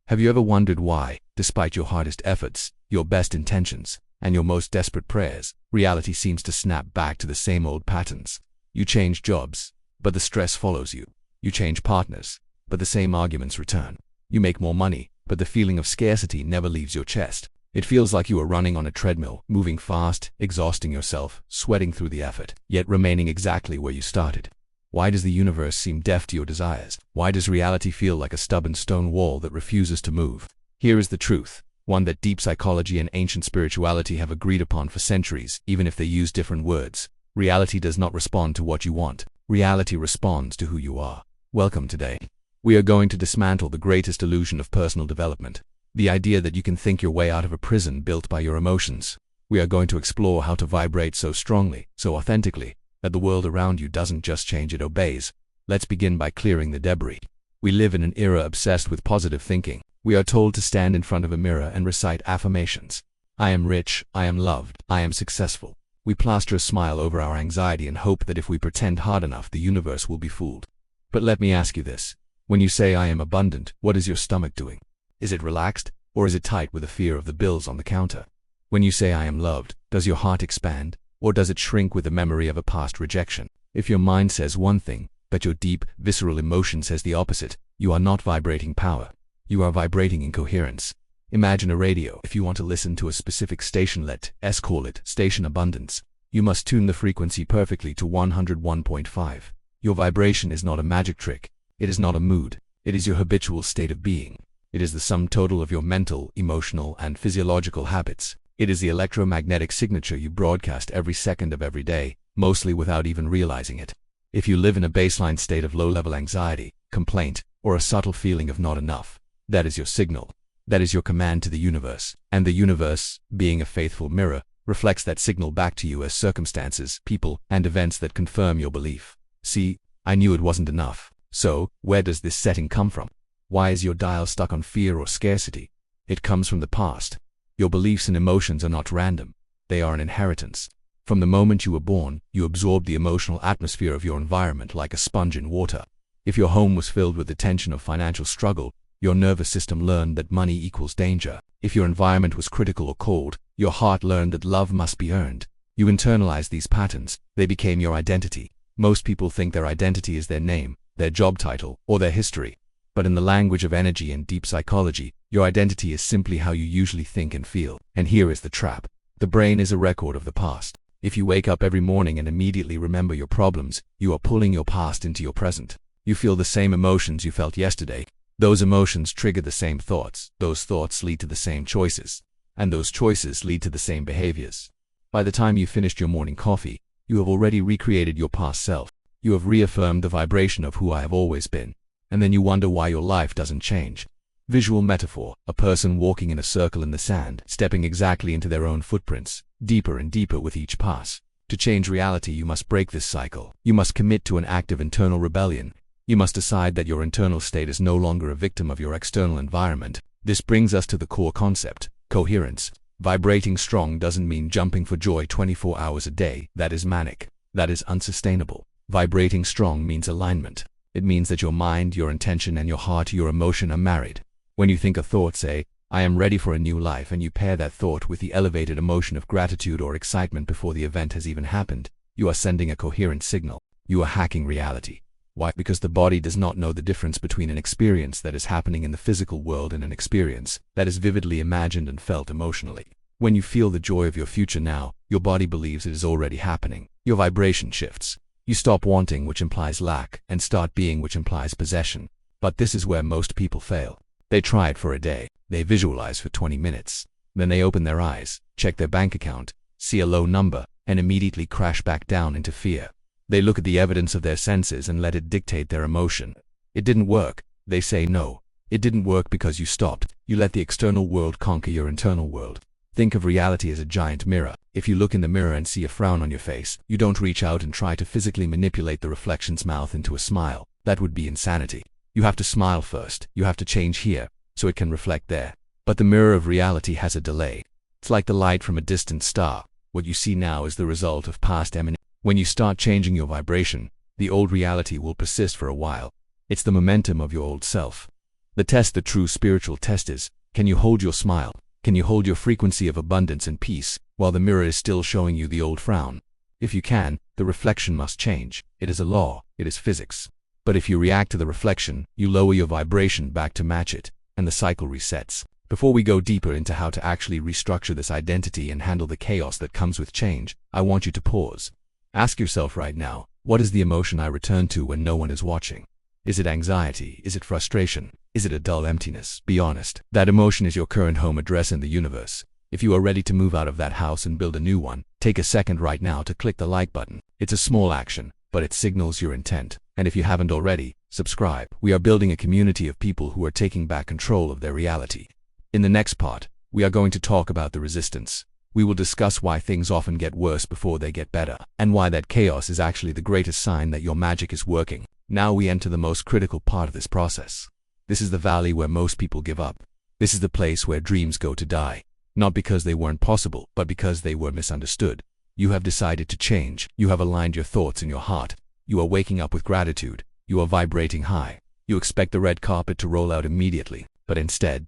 Have you ever wondered why, despite your hardest efforts, your best intentions, and your most desperate prayers, reality seems to snap back to the same old patterns? You change jobs, but the stress follows you. You change partners, but the same arguments return. You make more money, but the feeling of scarcity never leaves your chest. It feels like you are running on a treadmill, moving fast, exhausting yourself, sweating through the effort, yet remaining exactly where you started. Why does the universe seem deaf to your desires? Why does reality feel like a stubborn stone wall that refuses to move? Here is the truth, one that deep psychology and ancient spirituality have agreed upon for centuries, even if they use different words. Reality does not respond to what you want. Reality responds to who you are. Welcome today. We are going to dismantle the greatest illusion of personal development, the idea that you can think your way out of a prison built by your emotions. We are going to explore how to vibrate so strongly, so authentically, that the world around you doesn't just change, it obeys. Let's begin by clearing the debris. We live in an era obsessed with positive thinking. We are told to stand in front of a mirror and recite affirmations. I am rich, I am loved, I am successful. We plaster a smile over our anxiety and hope that if we pretend hard enough, the universe will be fooled. But let me ask you this. When you say I am abundant, what is your stomach doing? Is it relaxed, or is it tight with the fear of the bills on the counter? When you say I am loved, does your heart expand, or does it shrink with the memory of a past rejection? If your mind says one thing, but your deep, visceral emotion says the opposite, you are not vibrating power. You are vibrating incoherence. Imagine a radio. If you want to listen to a specific station, let's call it Station Abundance. You must tune the frequency perfectly to 101.5. Your vibration is not a magic trick. It is not a mood. It is your habitual state of being. It is the sum total of your mental, emotional, and physiological habits. It is the electromagnetic signature you broadcast every second of every day, mostly without even realizing it. If you live in a baseline state of low-level anxiety, complaint, or a subtle feeling of not enough, that is your signal. That is your command to the universe. And the universe, being a faithful mirror, reflects that signal back to you as circumstances, people, and events that confirm your belief. See, I knew it wasn't enough. So, where does this setting come from? Why is your dial stuck on fear or scarcity? It comes from the past. Your beliefs and emotions are not random. They are an inheritance. From the moment you were born, you absorbed the emotional atmosphere of your environment like a sponge in water. If your home was filled with the tension of financial struggle, your nervous system learned that money equals danger. If your environment was critical or cold, your heart learned that love must be earned. You internalized these patterns. They became your identity. Most people think their identity is their name, their job title, or their history. But in the language of energy and deep psychology, your identity is simply how you usually think and feel. And here is the trap. The brain is a record of the past. If you wake up every morning and immediately remember your problems, you are pulling your past into your present. You feel the same emotions you felt yesterday. Those emotions trigger the same thoughts. Those thoughts lead to the same choices. And those choices lead to the same behaviors. By the time you finished your morning coffee, you have already recreated your past self. You have reaffirmed the vibration of who I have always been. And then you wonder why your life doesn't change. Visual metaphor, a person walking in a circle in the sand, stepping exactly into their own footprints, deeper and deeper with each pass. To change reality, you must break this cycle. You must commit to an act of internal rebellion. You must decide that your internal state is no longer a victim of your external environment. This brings us to the core concept, coherence. Vibrating strong doesn't mean jumping for joy 24 hours a day. That is manic. That is unsustainable. Vibrating strong means alignment. It means that your mind, your intention, and your heart, your emotion are married. When you think a thought, say, I am ready for a new life, and you pair that thought with the elevated emotion of gratitude or excitement before the event has even happened, you are sending a coherent signal. You are hacking reality. Why? Because the body does not know the difference between an experience that is happening in the physical world and an experience that is vividly imagined and felt emotionally. When you feel the joy of your future now, your body believes it is already happening. Your vibration shifts. You stop wanting, which implies lack, and start being, which implies possession. But this is where most people fail. They try it for a day. They visualize for 20 minutes. Then they open their eyes, check their bank account, see a low number, and immediately crash back down into fear. They look at the evidence of their senses and let it dictate their emotion. It didn't work. They say no. It didn't work because you stopped. You let the external world conquer your internal world. Think of reality as a giant mirror. If you look in the mirror and see a frown on your face, you don't reach out and try to physically manipulate the reflection's mouth into a smile. That would be insanity. You have to smile first. You have to change here, so it can reflect there. But the mirror of reality has a delay. It's like the light from a distant star. What you see now is the result of past emanation. When you start changing your vibration, the old reality will persist for a while. It's the momentum of your old self. The true spiritual test is, can you hold your smile? Can you hold your frequency of abundance and peace, while the mirror is still showing you the old frown? If you can, the reflection must change. It is a law, it is physics. But if you react to the reflection, you lower your vibration back to match it, and the cycle resets. Before we go deeper into how to actually restructure this identity and handle the chaos that comes with change, I want you to pause. Ask yourself right now, what is the emotion I return to when no one is watching? Is it anxiety? Is it frustration? Is it a dull emptiness? Be honest. That emotion is your current home address in the universe. If you are ready to move out of that house and build a new one, take a second right now to click the like button. It's a small action, but it signals your intent. And if you haven't already, subscribe. We are building a community of people who are taking back control of their reality. In the next part, we are going to talk about the resistance. We will discuss why things often get worse before they get better, and why that chaos is actually the greatest sign that your magic is working. Now we enter the most critical part of this process. This is the valley where most people give up. This is the place where dreams go to die. Not because they weren't possible, but because they were misunderstood. You have decided to change. You have aligned your thoughts in your heart. You are waking up with gratitude. You are vibrating high. You expect the red carpet to roll out immediately. But instead,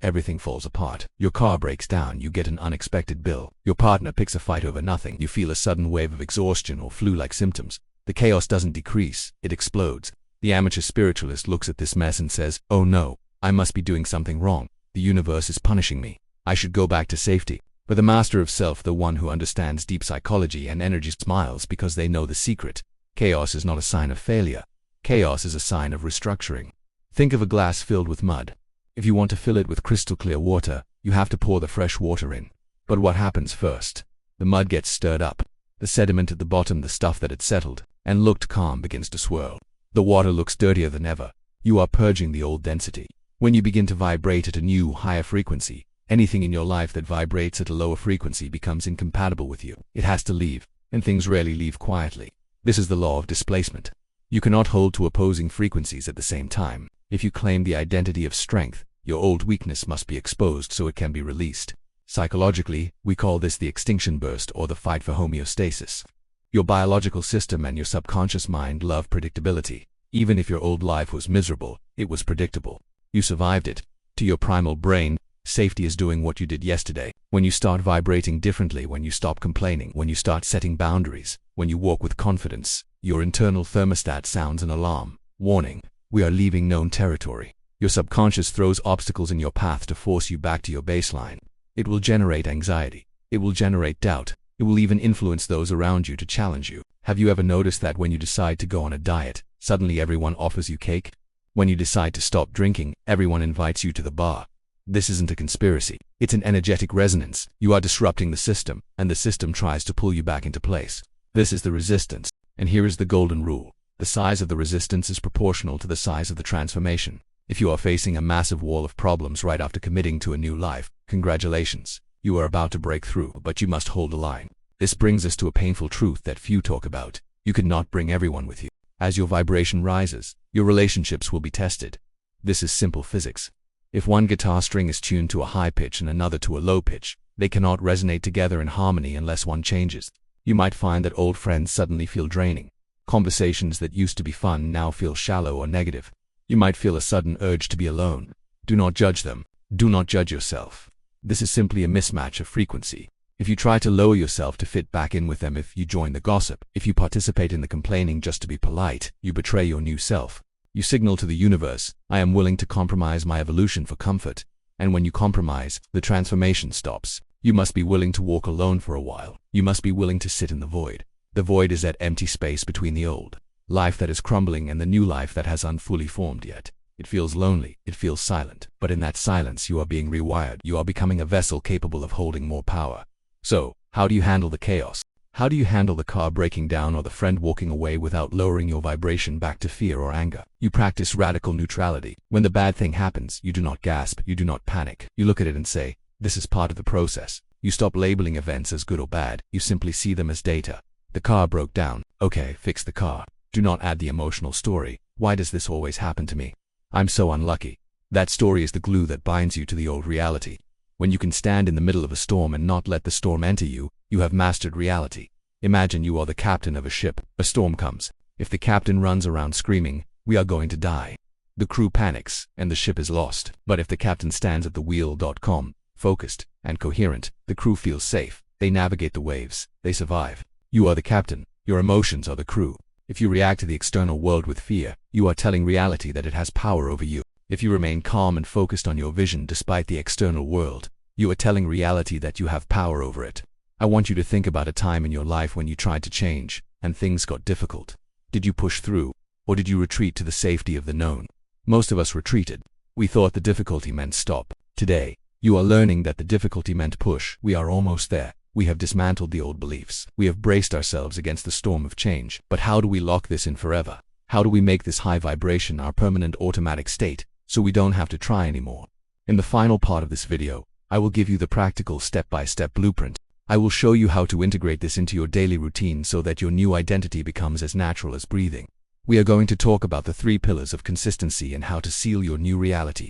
everything falls apart. Your car breaks down, you get an unexpected bill. Your partner picks a fight over nothing. You feel a sudden wave of exhaustion or flu-like symptoms. The chaos doesn't decrease, it explodes. The amateur spiritualist looks at this mess and says, oh no, I must be doing something wrong. The universe is punishing me. I should go back to safety. But the master of self, the one who understands deep psychology and energy, smiles because they know the secret. Chaos is not a sign of failure. Chaos is a sign of restructuring. Think of a glass filled with mud. If you want to fill it with crystal clear water, you have to pour the fresh water in. But what happens first? The mud gets stirred up. The sediment at the bottom, the stuff that had settled and looked calm, begins to swirl. The water looks dirtier than ever. You are purging the old density. When you begin to vibrate at a new, higher frequency, anything in your life that vibrates at a lower frequency becomes incompatible with you. It has to leave, and things rarely leave quietly. This is the law of displacement. You cannot hold two opposing frequencies at the same time. If you claim the identity of strength, your old weakness must be exposed so it can be released. Psychologically, we call this the extinction burst or the fight for homeostasis. Your biological system and your subconscious mind love predictability. Even if your old life was miserable, it was predictable. You survived it. To your primal brain, safety is doing what you did yesterday. When you start vibrating differently, when you stop complaining, when you start setting boundaries, when you walk with confidence, your internal thermostat sounds an alarm. Warning. We are leaving known territory. Your subconscious throws obstacles in your path to force you back to your baseline. It will generate anxiety. It will generate doubt. It will even influence those around you to challenge you. Have you ever noticed that when you decide to go on a diet, suddenly everyone offers you cake? When you decide to stop drinking, everyone invites you to the bar. This isn't a conspiracy. It's an energetic resonance. You are disrupting the system, and the system tries to pull you back into place. This is the resistance. And here is the golden rule. The size of the resistance is proportional to the size of the transformation. If you are facing a massive wall of problems right after committing to a new life, congratulations. You are about to break through, but you must hold the line. This brings us to a painful truth that few talk about. You cannot bring everyone with you. As your vibration rises, your relationships will be tested. This is simple physics. If one guitar string is tuned to a high pitch and another to a low pitch, they cannot resonate together in harmony unless one changes. You might find that old friends suddenly feel draining. Conversations that used to be fun now feel shallow or negative. You might feel a sudden urge to be alone. Do not judge them. Do not judge yourself. This is simply a mismatch of frequency. If you try to lower yourself to fit back in with them, if you join the gossip, if you participate in the complaining just to be polite, you betray your new self. You signal to the universe, I am willing to compromise my evolution for comfort. And when you compromise, the transformation stops. You must be willing to walk alone for a while. You must be willing to sit in the void. The void is that empty space between the old life that is crumbling and the new life that has unfully formed yet. It feels lonely, it feels silent, but in that silence you are being rewired. You are becoming a vessel capable of holding more power. So, how do you handle the chaos? How do you handle the car breaking down or the friend walking away without lowering your vibration back to fear or anger? You practice radical neutrality. When the bad thing happens, you do not gasp, you do not panic. You look at it and say, this is part of the process. You stop labeling events as good or bad, you simply see them as data. The car broke down. Okay, fix the car. Do not add the emotional story. Why does this always happen to me? I'm so unlucky. That story is the glue that binds you to the old reality. When you can stand in the middle of a storm and not let the storm enter you, you have mastered reality. Imagine you are the captain of a ship. A storm comes. If the captain runs around screaming, we are going to die, the crew panics, and the ship is lost. But if the captain stands at the wheel, calm, focused, and coherent, the crew feels safe. They navigate the waves. They survive. You are the captain. Your emotions are the crew. If you react to the external world with fear, you are telling reality that it has power over you. If you remain calm and focused on your vision despite the external world, you are telling reality that you have power over it. I want you to think about a time in your life when you tried to change, and things got difficult. Did you push through, or did you retreat to the safety of the known? Most of us retreated. We thought the difficulty meant stop. Today, you are learning that the difficulty meant push. We are almost there. We have dismantled the old beliefs. We have braced ourselves against the storm of change. But how do we lock this in forever? How do we make this high vibration our permanent automatic state, so we don't have to try anymore? In the final part of this video, I will give you the practical step-by-step blueprint. I will show you how to integrate this into your daily routine so that your new identity becomes as natural as breathing. We are going to talk about the 3 pillars of consistency and how to seal your new reality.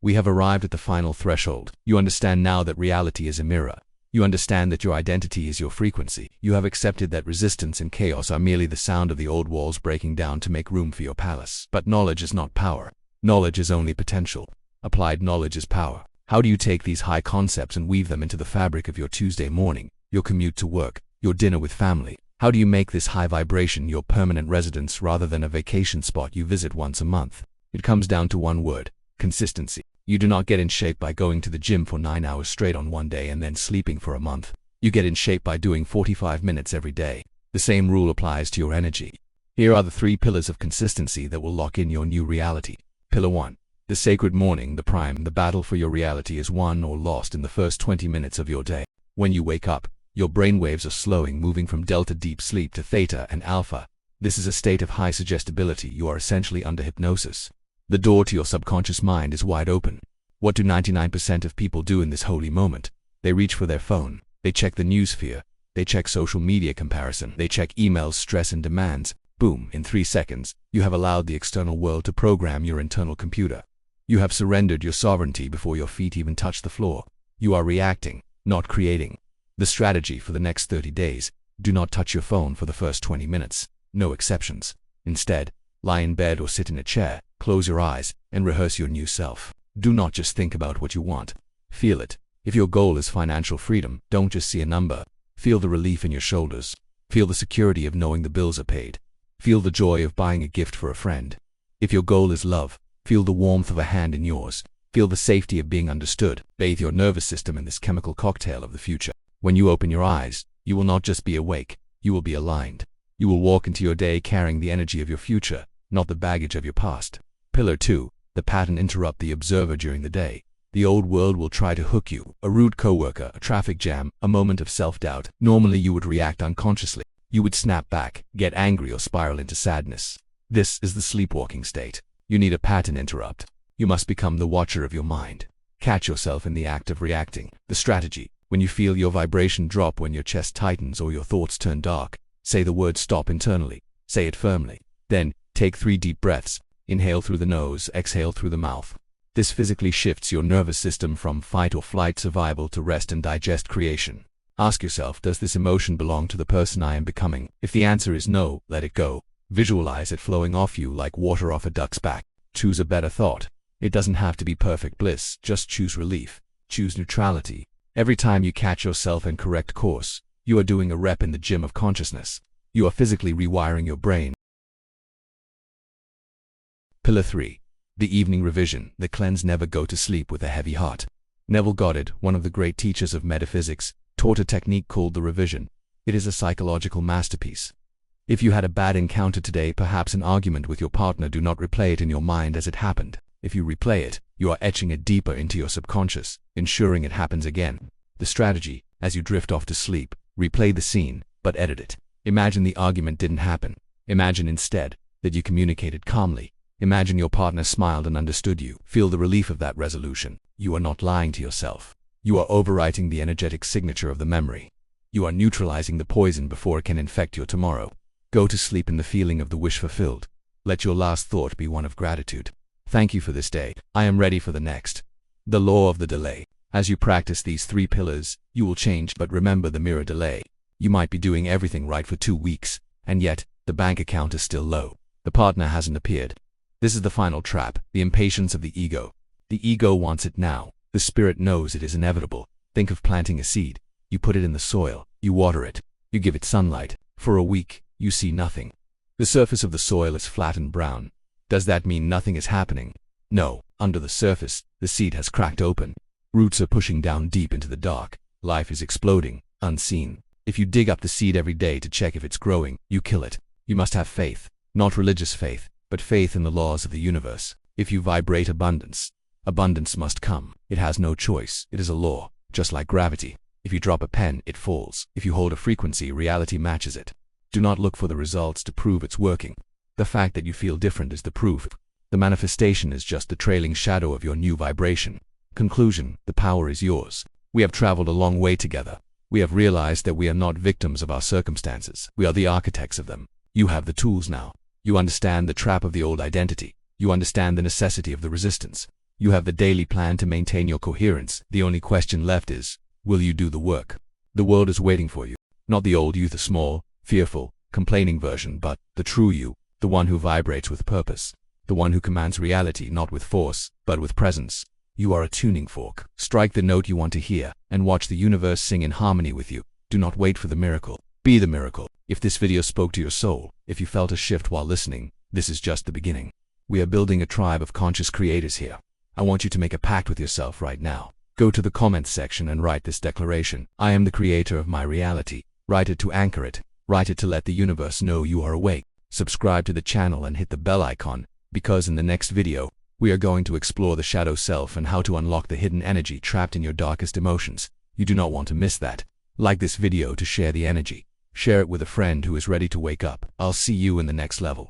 We have arrived at the final threshold. You understand now that reality is a mirror. You understand that your identity is your frequency. You have accepted that resistance and chaos are merely the sound of the old walls breaking down to make room for your palace. But knowledge is not power. Knowledge is only potential. Applied knowledge is power. How do you take these high concepts and weave them into the fabric of your Tuesday morning, your commute to work, your dinner with family? How do you make this high vibration your permanent residence rather than a vacation spot you visit once a month? It comes down to one word: consistency. You do not get in shape by going to the gym for 9 hours straight on one day and then sleeping for a month. You get in shape by doing 45 minutes every day. The same rule applies to your energy. Here are the 3 pillars of consistency that will lock in your new reality. Pillar 1. The sacred morning, the prime. The battle for your reality is won or lost in the first 20 minutes of your day. When you wake up, your brainwaves are slowing, moving from delta deep sleep to theta and alpha. This is a state of high suggestibility. You are essentially under hypnosis. The door to your subconscious mind is wide open. What do 99% of people do in this holy moment? They reach for their phone. They check the newsfeed. They check social media comparison. They check emails, stress, and demands. Boom, in 3 seconds, you have allowed the external world to program your internal computer. You have surrendered your sovereignty before your feet even touch the floor. You are reacting, not creating. The strategy for the next 30 days: do not touch your phone for the first 20 minutes. No exceptions. Instead, lie in bed or sit in a chair, close your eyes, and rehearse your new self. Do not just think about what you want. Feel it. If your goal is financial freedom, don't just see a number. Feel the relief in your shoulders. Feel the security of knowing the bills are paid. Feel the joy of buying a gift for a friend. If your goal is love, feel the warmth of a hand in yours. Feel the safety of being understood. Bathe your nervous system in this chemical cocktail of the future. When you open your eyes, you will not just be awake, you will be aligned. You will walk into your day carrying the energy of your future, not the baggage of your past. Pillar 2. The pattern. Interrupt the observer during the day. The old world will try to hook you. A rude coworker, a traffic jam, a moment of self-doubt. Normally you would react unconsciously. You would snap back, get angry, or spiral into sadness. This is the sleepwalking state. You need a pattern interrupt. You must become the watcher of your mind. Catch yourself in the act of reacting. The strategy: when you feel your vibration drop, when your chest tightens or your thoughts turn dark, say the word stop internally. Say it firmly. Then, take 3 deep breaths. Inhale through the nose, exhale through the mouth. This physically shifts your nervous system from fight or flight survival to rest and digest creation. Ask yourself, does this emotion belong to the person I am becoming? If the answer is no, let it go. Visualize it flowing off you like water off a duck's back. Choose a better thought. It doesn't have to be perfect bliss, just choose relief. Choose neutrality. Every time you catch yourself and correct course, you are doing a rep in the gym of consciousness. You are physically rewiring your brain. Pillar 3. The evening revision. The cleanse. Never go to sleep with a heavy heart. Neville Goddard, one of the great teachers of metaphysics, taught a technique called the revision. It is a psychological masterpiece. If you had a bad encounter today, perhaps an argument with your partner, do not replay it in your mind as it happened. If you replay it, you are etching it deeper into your subconscious, ensuring it happens again. The strategy: as you drift off to sleep, replay the scene, but edit it. Imagine the argument didn't happen. Imagine instead that you communicated calmly. Imagine your partner smiled and understood you. Feel the relief of that resolution. You are not lying to yourself. You are overwriting the energetic signature of the memory. You are neutralizing the poison before it can infect your tomorrow. Go to sleep in the feeling of the wish fulfilled. Let your last thought be one of gratitude. Thank you for this day. I am ready for the next. The law of the delay. As you practice these 3 pillars, you will change, but remember the mirror delay. You might be doing everything right for 2 weeks, and yet, the bank account is still low. The partner hasn't appeared. This is the final trap, the impatience of the ego. The ego wants it now. The spirit knows it is inevitable. Think of planting a seed. You put it in the soil, you water it, you give it sunlight. For a week, you see nothing. The surface of the soil is flat and brown. Does that mean nothing is happening? No. Under the surface, the seed has cracked open. Roots are pushing down deep into the dark. Life is exploding, unseen. If you dig up the seed every day to check if it's growing, you kill it. You must have faith. Not religious faith, but faith in the laws of the universe. If you vibrate abundance, abundance must come. It has no choice. It is a law, just like gravity. If you drop a pen, it falls. If you hold a frequency, reality matches it. Do not look for the results to prove it's working. The fact that you feel different is the proof. The manifestation is just the trailing shadow of your new vibration. Conclusion: the power is yours. We have traveled a long way together. We have realized that we are not victims of our circumstances. We are the architects of them. You have the tools now. You understand the trap of the old identity. You understand the necessity of the resistance. You have the daily plan to maintain your coherence. The only question left is, will you do the work? The world is waiting for you. Not the old you, the small, fearful, complaining version, but the true you, the one who vibrates with purpose, the one who commands reality not with force, but with presence. You are a tuning fork. Strike the note you want to hear, and watch the universe sing in harmony with you. Do not wait for the miracle. Be the miracle. If this video spoke to your soul, if you felt a shift while listening, this is just the beginning. We are building a tribe of conscious creators here. I want you to make a pact with yourself right now. Go to the comments section and write this declaration. I am the creator of my reality. Write it to anchor it. Write it to let the universe know you are awake. Subscribe to the channel and hit the bell icon, because in the next video, we are going to explore the shadow self and how to unlock the hidden energy trapped in your darkest emotions. You do not want to miss that. Like this video to share the energy. Share it with a friend who is ready to wake up. I'll see you in the next level.